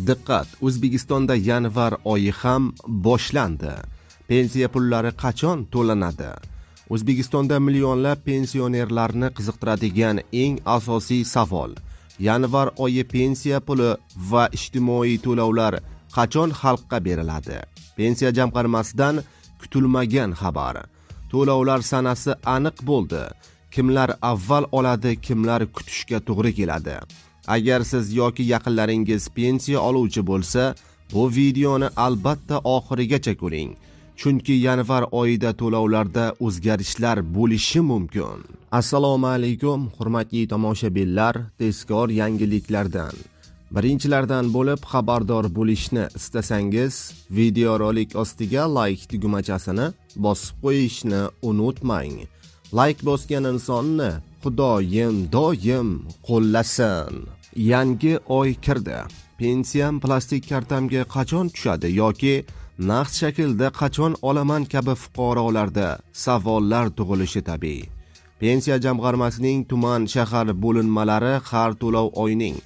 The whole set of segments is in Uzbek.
Diqqat, O'zbekistonda yanvar oyi ham boshlandi. Pensiya pullari qachon to'lanadi? O'zbekistonda millionlab pensionerlarni qiziqtiradigan eng asosiy savol: yanvar oyi pensiya puli va ijtimoiy to'lovlar qachon xalqqa beriladi? Pensiya jamg'armasidan kutilmagan xabar. To'lovlar sanasi aniq bo'ldi. Kimlar avval oladi, kimlar kutishga to'g'ri keladi. Agar siz yoki yaqinlaringiz pensiya oluvchi bo'lsa, bu videoni albatta oxirigacha ko'ring. Chunki yanvar oyida to'lovlarda o'zgarishlar bo'lishi mumkin. Assalomu alaykum, hurmatli tomoshabinlar, tezkor yangiliklardan. Birinchilardan bo'lib xabardor bo'lishni istasangiz, videorolik ostiga like tugmachasini bosib qo'yishni unutmang. Like bosgan insonni Xudoyim doim qo'llasin. Yangi oy kirdi. Pensiyam plastik kartamga qachon tushadi yoki naqd shaklda qachon olaman kabi fuqarolarda savollar tug'ilishi tabiiy. Pensiya jamg'armasining tuman shahar bo'linmalari har to'lov oyning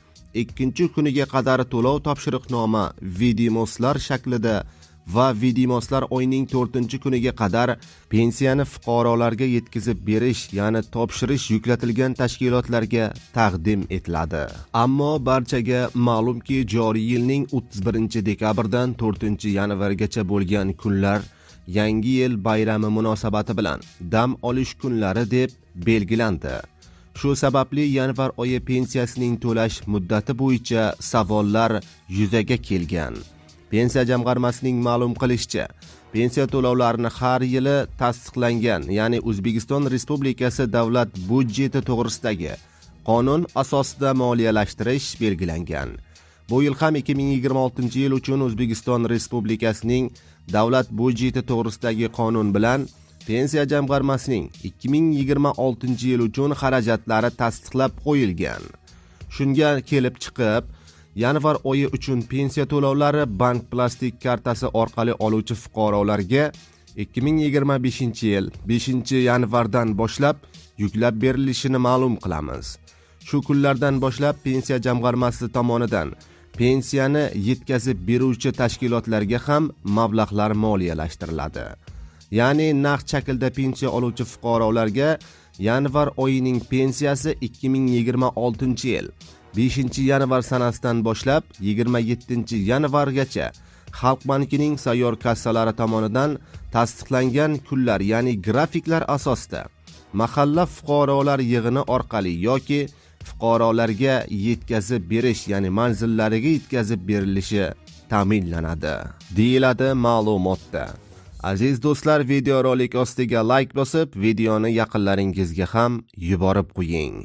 2-kuniga qadar to'lov topshiriqnoma vidimoslar shaklida va vidimoslar oyning 4-kuniga qadar pensiyani fuqarolarga yetkazib berish, ya'ni topshirish yuklatilgan tashkilotlarga taqdim etiladi. Ammo barchaga ma'lumki, joriy yilning 31-dekabrdan 4-yanvargacha bo'lgan kunlar Yangi yil bayrami munosabati bilan dam olish kunlari deb belgilandi. Shu sababli yanvar oyi pensiyasining to'lash muddati bo'yicha savollar yuzaga kelgan. Pensiya jamg'armasining ma'lum qilishicha, pensiya to'lovlarini har yili tasdiqlangan, ya'ni O'zbekiston Respublikasi davlat budjeti to'g'risidagi qonun asosida moliyalashtirish belgilangan. Bu yil ham 2026 yil uchun O'zbekiston Respublikasining davlat budjeti to'g'risidagi qonun bilan pensiya jamg'armasining 2026 yil uchun xarajatlari tasdiqlab qo'yilgan. Shunga kelib chiqib, yanvar oyi uchun pensiya to'lovlari bank plastik kartasi orqali oluvchi fuqarolarga 2025 yil 5-yanvardan boshlab yuklab berilishini ma'lum qilamiz. Shu kunlardan boshlab pensiya jamg'armasi tomonidan pensiyani yetkazib beruvchi tashkilotlarga ham mablag'lar moliyalashtiriladi. Ya'ni naqd shaklda pensiya oluvchi fuqarolarga yanvar oyining pensiyasi 2026 yil 5-yanvar sanasidan boshlab 27-yanvargacha Xalq bankining sayyor kassalari tomonidan tasdiqlangan kunlar, ya'ni grafiklar asosida mahalla fuqarolar yig'ini orqali yoki fuqarolarga yetkazib berish, ya'ni manzillariga yetkazib berilishi ta'minlanadi, deyiladi ma'lumotda. Aziz do'stlar, videorolik ostiga like bosib, videoni yaqinlaringizga ham yuborib qo'ying.